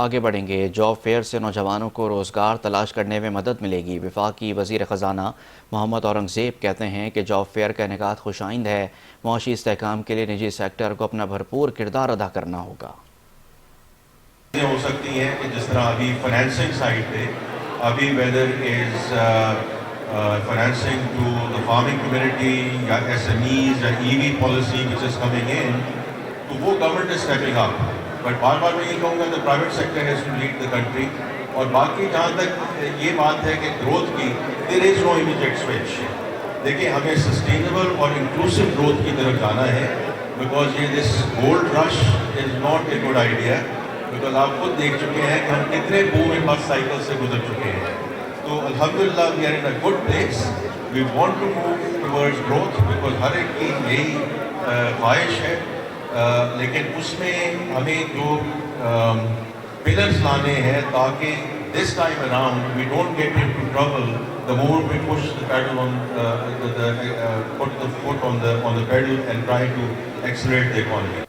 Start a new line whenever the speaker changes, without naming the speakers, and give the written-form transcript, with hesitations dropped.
آگے بڑھیں گے۔ جاب فیئر سے نوجوانوں کو روزگار تلاش کرنے میں مدد ملے گی۔ وفاقی وزیر خزانہ محمد اورنگزیب کہتے ہیں کہ جاب فیئر کا انعقاد خوش آئند ہے۔ معاشی استحکام کے لیے نجی سیکٹر کو اپنا بھرپور کردار ادا کرنا ہوگا۔
ہو سکتی ہیں کہ جس طرح ابھی فائنینسنگ سائڈ پہ ابھی whether is financing to the farming community یا ایس ایم ایز یا E we policy which is coming in, تو وہ government is stepping up, but بار بار میں یہ کہوں گا کہ private sector has to lead the country. اور باقی جہاں تک یہ بات ہے کہ گروتھ کی، دیر از نو امیڈیٹ سوئچ۔ دیکھیں ہمیں سسٹینیبل اور انکلوسو گروتھ کی طرف جانا ہے، بیکاز یہ this gold rush is not a good idea, because آپ خود دیکھ چکے ہیں کہ ہم کتنے بوم اینڈ بسٹ سائیکل سے گزر چکے ہیں۔ تو الحمدللہ we are in a good place, we want to move towards growth, because ہر ایک کی یہی خواہش ہے، لیکن اس میں ہمیں جو پلرز لانے ہیں تاکہ this time around we don't get into trouble the more we push the pedal on put the foot on the pedal and try to accelerate the economy.